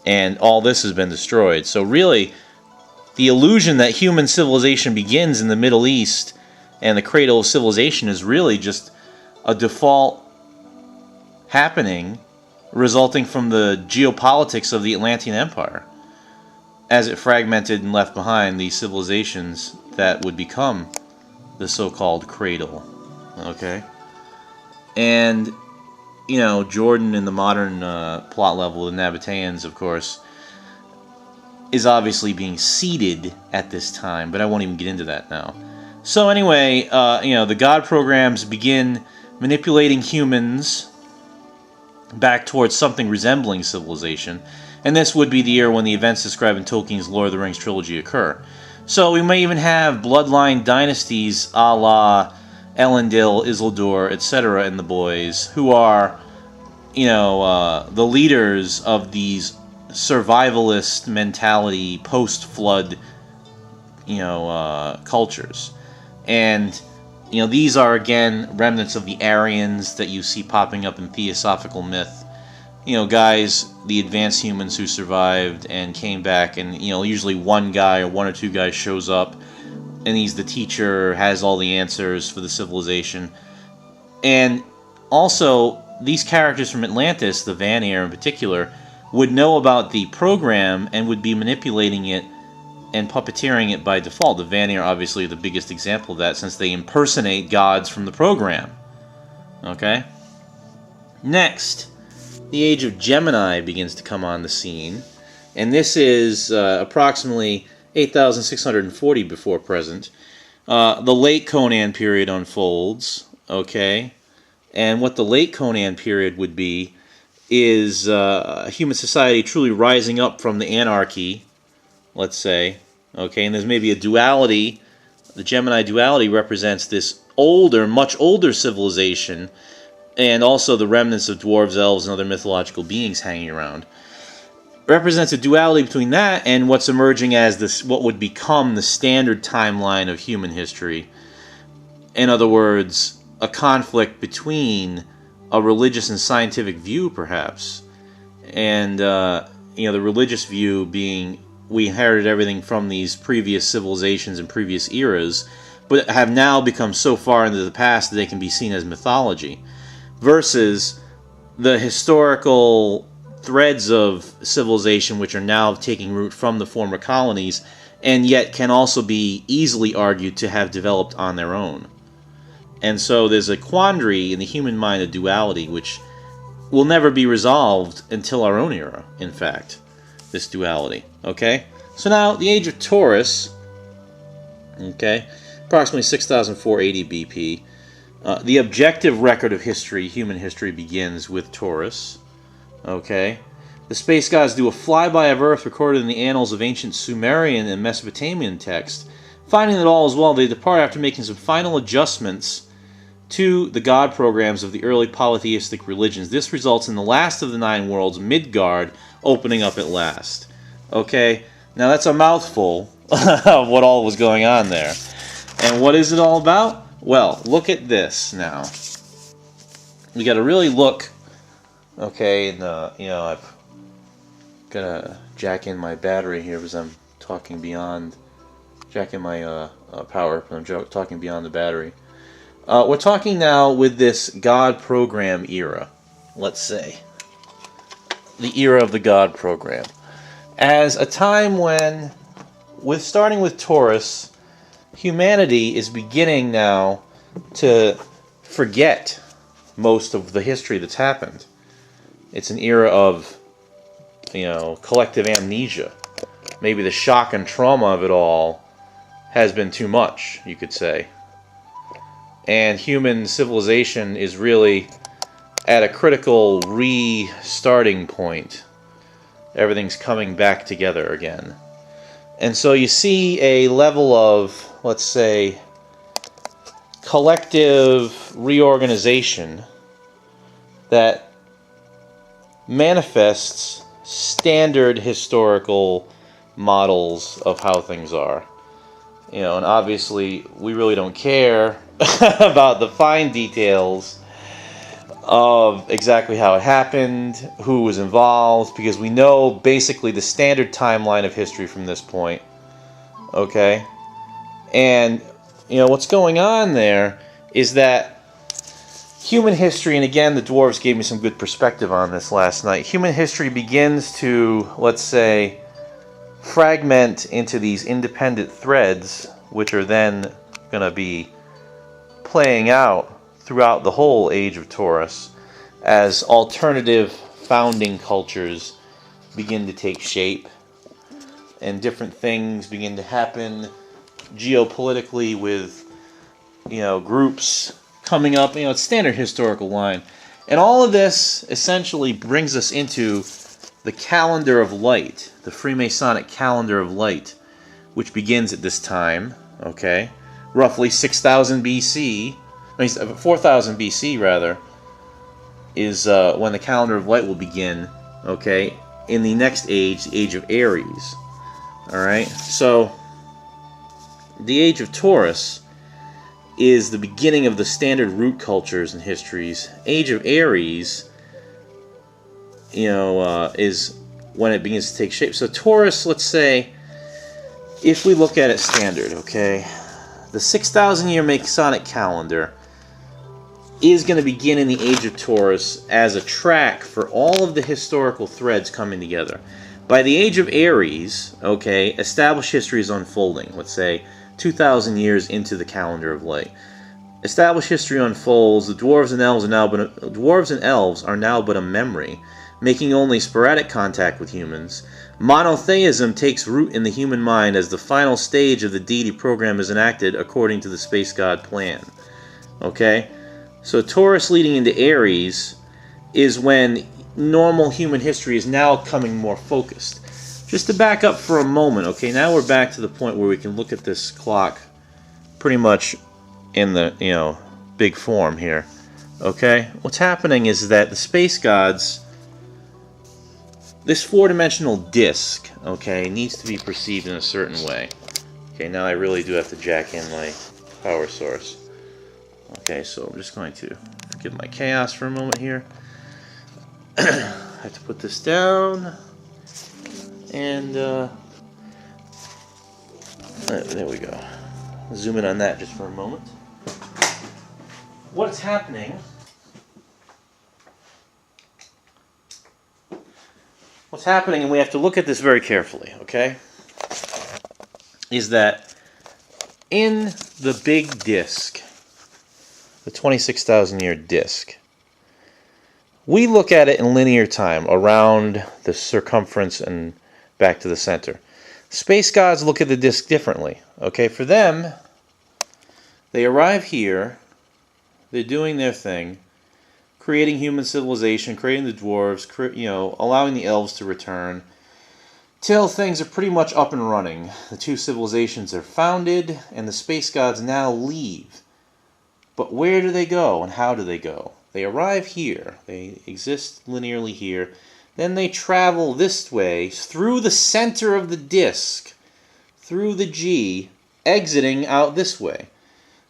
and all this has been destroyed. So really, the illusion that human civilization begins in the Middle East and the cradle of civilization is really just a default happening resulting from the geopolitics of the Atlantean Empire, as it fragmented and left behind these civilizations that would become the so-called cradle. Okay? And, Jordan in the modern plot level, the Nabateans, of course, is obviously being seeded at this time, but I won't even get into that now. So anyway, the God programs begin manipulating humans back towards something resembling civilization, and this would be the year when the events described in Tolkien's Lord of the Rings trilogy occur. So we may even have bloodline dynasties a la Elendil, Isildur, etc. in the boys, who are, the leaders of these survivalist mentality post-flood, cultures. And, these are, again, remnants of the Aryans that you see popping up in theosophical myth. Guys, the advanced humans who survived and came back, and, usually one guy or one or two guys shows up, and he's the teacher, has all the answers for the civilization. And also, these characters from Atlantis, the Vanir in particular, would know about the program and would be manipulating it and puppeteering it by default. The Vanir are obviously the biggest example of that, since they impersonate gods from the program. Okay? Next, the Age of Gemini begins to come on the scene, and this is approximately 8,640 before present. The late Conan period unfolds, okay? And what the late Conan period would be is human society truly rising up from the anarchy, let's say, okay? And there's maybe a duality. The Gemini duality represents this older, much older civilization, and also the remnants of dwarves, elves, and other mythological beings hanging around. Represents a duality between that and what's emerging as this, what would become the standard timeline of human history. In other words, a conflict between a religious and scientific view, perhaps, and the religious view being we inherited everything from these previous civilizations and previous eras, but have now become so far into the past that they can be seen as mythology, versus the historical threads of civilization which are now taking root from the former colonies and yet can also be easily argued to have developed on their own. And so there's a quandary in the human mind of duality which will never be resolved until our own era, in fact, this duality. Okay? So now, the age of Taurus, okay, approximately 6480 BP, the objective record of history, human history, begins with Taurus. Okay? The space gods do a flyby of Earth recorded in the annals of ancient Sumerian and Mesopotamian text. Finding that all is well, they depart after making some final adjustments to the god programs of the early polytheistic religions. This results in the last of the 9 worlds, Midgard, opening up at last. Okay? Now that's a mouthful of what all was going on there. And what is it all about? Well, look at this now. We got to really look. Okay, and I've got to jack in my battery here because I'm talking beyond. Jack in my power, but I'm talking beyond the battery. We're talking now with this God program era, let's say. The era of the God program. As a time when, starting with Taurus, humanity is beginning now to forget most of the history that's happened. It's an era of, collective amnesia. Maybe the shock and trauma of it all has been too much, you could say. And human civilization is really at a critical restarting point. Everything's coming back together again. And so you see a level of, let's say, collective reorganization that manifests standard historical models of how things are. And obviously we really don't care about the fine details of exactly how it happened, who was involved, because we know basically the standard timeline of history from this point. Okay? And, what's going on there is that human history, and again, the Dwarves gave me some good perspective on this last night, human history begins to, let's say, fragment into these independent threads, which are then going to be playing out throughout the whole age of Taurus as alternative founding cultures begin to take shape and different things begin to happen geopolitically with, groups coming up. It's standard historical line. And all of this essentially brings us into the calendar of light, the Freemasonic calendar of light, which begins at this time, okay? Roughly 6,000 BC, 4,000 BC rather, is when the calendar of light will begin, okay? In the next age, the age of Aries, alright? So, the age of Taurus is the beginning of the standard root cultures and histories. Age of Aries, is when it begins to take shape. So Taurus, let's say, if we look at it standard, okay, the 6,000-year Masonic calendar is going to begin in the age of Taurus as a track for all of the historical threads coming together. By the age of Aries, okay, established history is unfolding, let's say 2,000 years into the calendar of light. Established history unfolds. The dwarves and elves are now but a memory, making only sporadic contact with humans. Monotheism takes root in the human mind as the final stage of the deity program is enacted according to the space god plan. Okay? So Taurus leading into Aries is when normal human history is now coming more focused. Just to back up for a moment, okay, now we're back to the point where we can look at this clock pretty much in the, big form here. Okay? What's happening is that the space gods, this four-dimensional disc, okay, needs to be perceived in a certain way. Okay, now I really do have to jack in my power source. Okay, so I'm just going to forgive my chaos for a moment here. I have to put this down. And, there we go. Zoom in on that just for a moment. What's happening... What's happening, and we have to look at this very carefully, okay, is that in the big disk, the 26,000 year disk, we look at it in linear time around the circumference and back to the center. Space gods look at the disk differently, okay? For them, they arrive here, they're doing their thing, creating human civilization, creating the dwarves, allowing the elves to return, till things are pretty much up and running. The two civilizations are founded, and the space gods now leave. But where do they go, and how do they go? They arrive here. They exist linearly here. Then they travel this way, through the center of the disk, through the G, exiting out this way.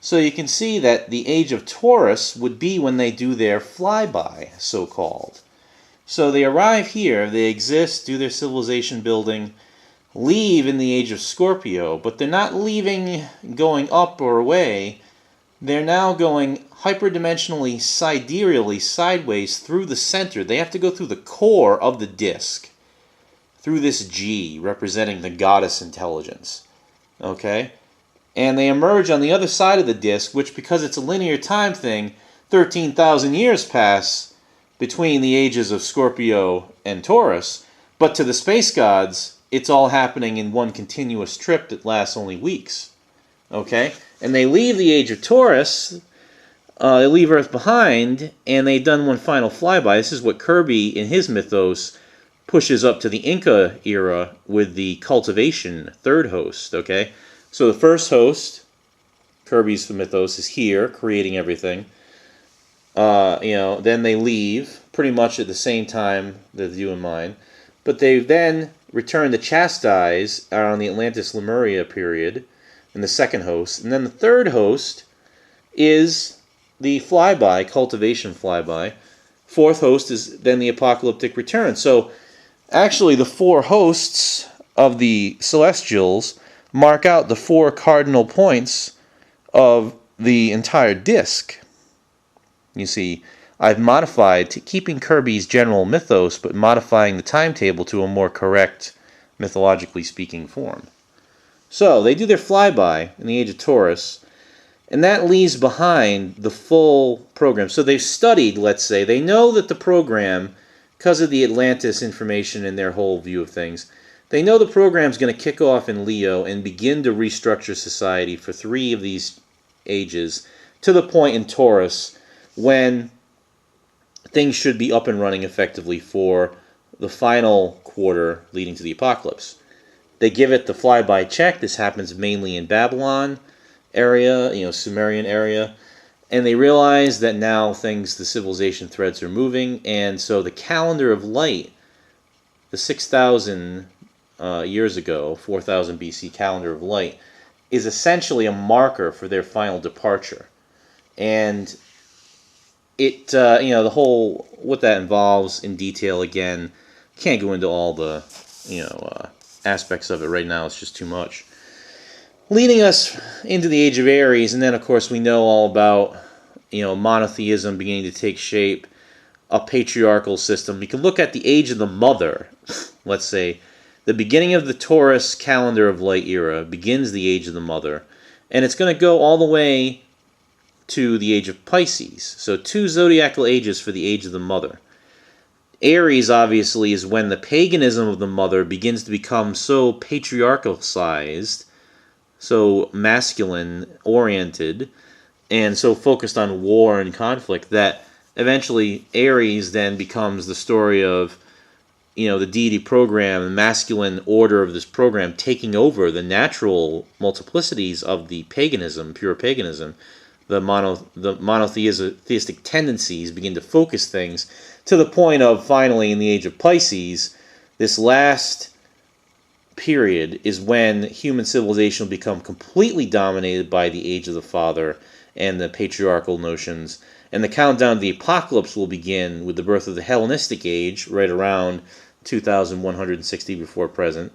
So you can see that the age of Taurus would be when they do their flyby, so-called. So they arrive here, they exist, do their civilization building, leave in the age of Scorpio, but they're not leaving going up or away. They're now going hyperdimensionally, sidereally, sideways through the center. They have to go through the core of the disk, through this G, representing the goddess intelligence. Okay? And they emerge on the other side of the disk, which, because it's a linear time thing, 13,000 years pass between the ages of Scorpio and Taurus. But to the space gods, it's all happening in one continuous trip that lasts only weeks. Okay? And they leave the age of Taurus, they leave Earth behind, and they've done one final flyby. This is what Kirby, in his mythos, pushes up to the Inca era with the cultivation, third host. Okay? So the first host, Kirby's mythos, is here, creating everything. Then they leave, pretty much at the same time that you and mine. But they then return to chastise around the Atlantis-Lemuria period, in the second host. And then the third host is the flyby, cultivation flyby. Fourth host is then the apocalyptic return. So actually the four hosts of the Celestials mark out the four cardinal points of the entire disk. You see, I've modified, keeping Kirby's general mythos, but modifying the timetable to a more correct, mythologically speaking, form. So, they do their flyby in the age of Taurus, and that leaves behind the full program. So they've studied, let's say, they know that the program, because of the Atlantis information and their whole view of things, they know the program's going to kick off in Leo and begin to restructure society for 3 of these ages, to the point in Taurus when things should be up and running effectively for the final quarter leading to the apocalypse. They give it the flyby check. This happens mainly in Babylon area, Sumerian area, and they realize that now the civilization threads are moving, and so the calendar of light, the 6,000 years ago, 4000 BC calendar of light, is essentially a marker for their final departure. And it, the whole, what that involves in detail, again, can't go into all the, aspects of it right now. It's just too much. Leading us into the age of Aries, and then, of course, we know all about, monotheism beginning to take shape, a patriarchal system. You can look at the age of the mother, let's say. The beginning of the Taurus calendar of light era begins the age of the mother, and it's going to go all the way to the age of Pisces. So 2 zodiacal ages for the age of the mother. Aries, obviously, is when the paganism of the mother begins to become so patriarchal-sized, so masculine-oriented, and so focused on war and conflict that eventually Aries then becomes the story of the deity program, the masculine order of this program taking over the natural multiplicities of the paganism, pure paganism. The monotheistic tendencies begin to focus things to the point of, finally, in the age of Pisces, this last period is when human civilization will become completely dominated by the age of the father, and the patriarchal notions. And the countdown to the apocalypse will begin with the birth of the Hellenistic age, right around 2160 before present,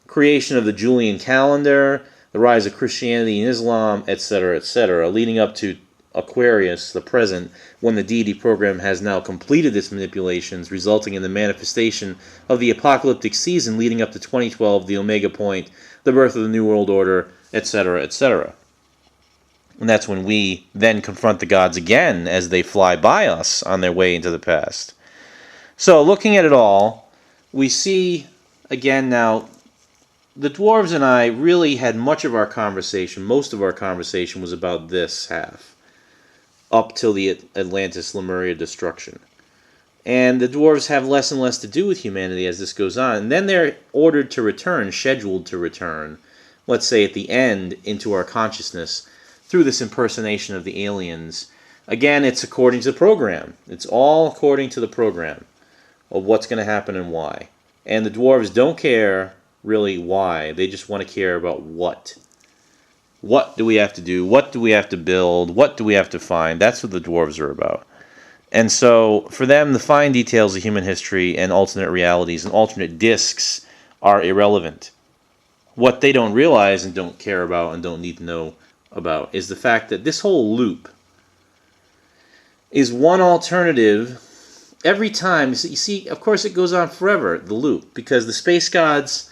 creation of the Julian calendar, the rise of Christianity and Islam, etc., leading up to Aquarius, the present, when the deity program has now completed its manipulations, resulting in the manifestation of the apocalyptic season leading up to 2012, the Omega Point, the birth of the New World Order, etc. And that's when we then confront the gods again as they fly by us on their way into the past. So, looking at it all, we see, again now, the dwarves and I really had most of our conversation was about this half, up till the Atlantis-Lemuria destruction. And the dwarves have less and less to do with humanity as this goes on. And then they're ordered to return, scheduled to return, let's say at the end, into our consciousness, through this impersonation of the aliens. Again, it's according to the program. It's all according to the program of what's going to happen and why. And the dwarves don't care really why. They just want to care about what. What do we have to do? What do we have to build? What do we have to find? That's what the dwarves are about. And so, for them, the fine details of human history and alternate realities and alternate discs are irrelevant. What they don't realize and don't care about and don't need to know about is the fact that this whole loop is one alternative every time. You see, of course, it goes on forever, the loop, because the space gods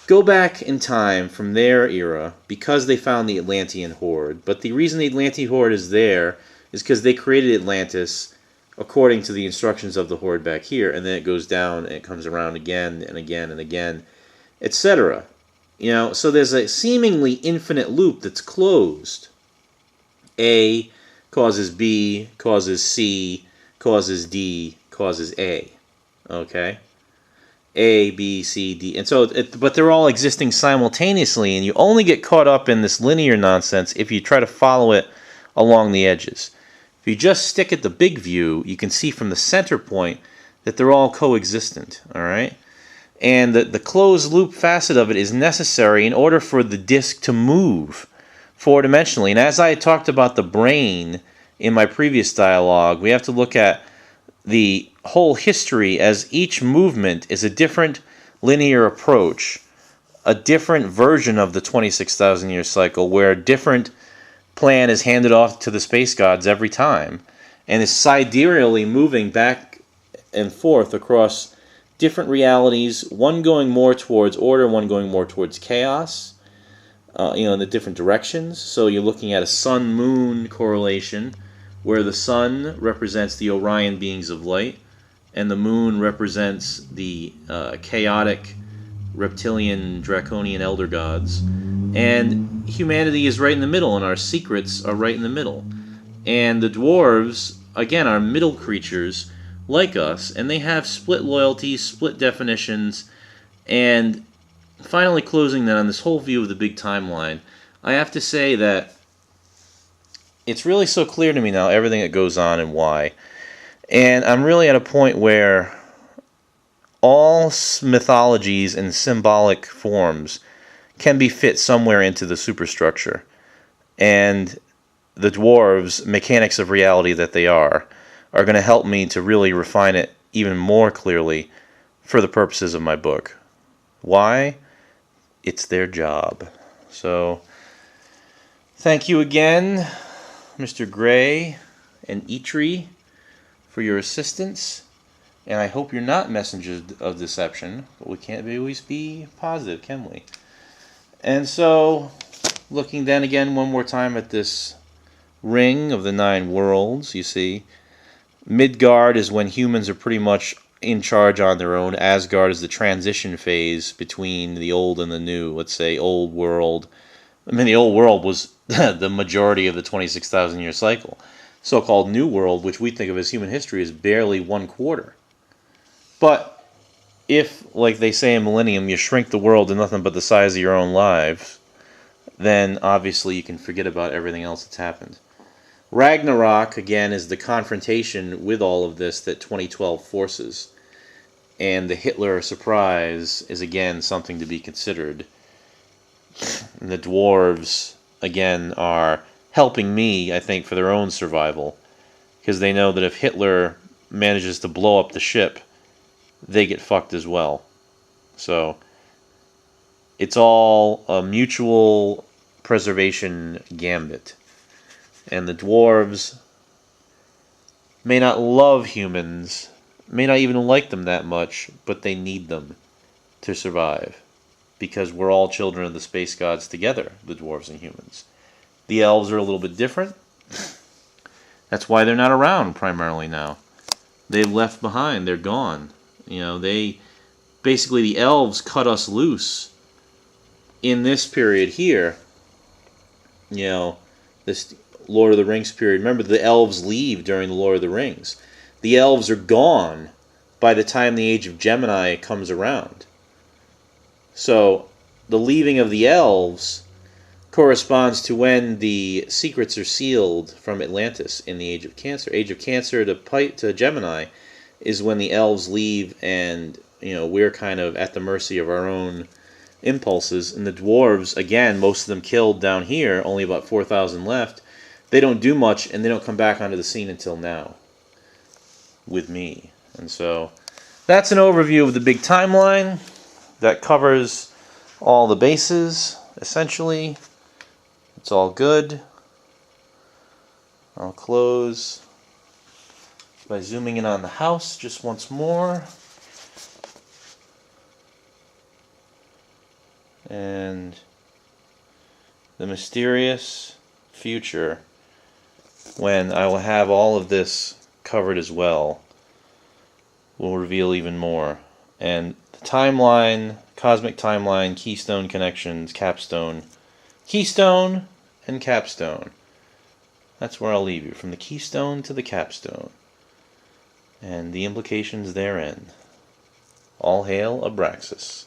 go back in time from their era because they found the Atlantean horde. But the reason the Atlantean horde is there is because they created Atlantis according to the instructions of the horde back here, and then it goes down and it comes around again and again and again, etc. You know, so there's a seemingly infinite loop that's closed. A causes B, causes C, causes D, causes A. Okay? A, B, C, D. And so, but they're all existing simultaneously, and you only get caught up in this linear nonsense if you try to follow it along the edges. If you just stick at the big view, you can see from the center point that they're all coexistent, all right? And the closed loop facet of it is necessary in order for the disk to move four-dimensionally. And as I had talked about the brain in my previous dialogue, we have to look at the whole history as each movement is a different linear approach, a different version of the 26,000-year cycle where a different plan is handed off to the space gods every time and is sidereally moving back and forth across different realities, one going more towards order, one going more towards chaos, in the different directions. So you're looking at a sun-moon correlation where the sun represents the Orion beings of light and the moon represents the chaotic reptilian draconian elder gods. And humanity is right in the middle, and our secrets are right in the middle. And the dwarves, again, are middle creatures like us, and they have split loyalties, split definitions, and finally closing that on this whole view of the big timeline, I have to say that it's really so clear to me now, everything that goes on and why. And I'm really at a point where all mythologies and symbolic forms can be fit somewhere into the superstructure. And the dwarves, mechanics of reality that they are going to help me to really refine it even more clearly for the purposes of my book. Why? It's their job. So, thank you again, Mr. Gray and Eitri, for your assistance. And I hope you're not messengers of deception, but we can't always be positive, can we? And so, looking then again one more time at this ring of the 9 worlds, you see, Midgard is when humans are pretty much in charge on their own. Asgard is the transition phase between the old and the new. Let's say old world. I mean, the old world was the majority of the 26,000-year cycle. So-called new world, which we think of as human history, is barely 1/4. But if, like they say in Millennium, you shrink the world to nothing but the size of your own lives, then obviously you can forget about everything else that's happened. Ragnarok, again, is the confrontation with all of this that 2012 forces. And the Hitler surprise is, again, something to be considered. And the dwarves, again, are helping me, I think, for their own survival. Because they know that if Hitler manages to blow up the ship, they get fucked as well. So it's all a mutual preservation gambit. And the dwarves may not love humans, may not even like them that much, but they need them to survive. Because we're all children of the space gods together, the dwarves and humans. The elves are a little bit different. That's why they're not around primarily now. They've left behind, they're gone. You know, basically the elves cut us loose in this period here. You know, this Lord of the Rings period. Remember, the elves leave during the Lord of the Rings. The elves are gone by the time the Age of Gemini comes around. So, the leaving of the elves corresponds to when the secrets are sealed from Atlantis in the Age of Cancer. Age of Cancer to Gemini is when the elves leave, and we're kind of at the mercy of our own impulses. And the dwarves, again, most of them killed down here, only about 4,000 left. They don't do much, and they don't come back onto the scene until now with me. And so that's an overview of the big timeline that covers all the bases, essentially. It's all good. I'll close by zooming in on the house just once more. And the mysterious future, when I will have all of this covered as well, will reveal even more. And the timeline, cosmic timeline, keystone connections, capstone. Keystone and capstone. That's where I'll leave you, from the keystone to the capstone. And the implications therein. All hail Abraxas.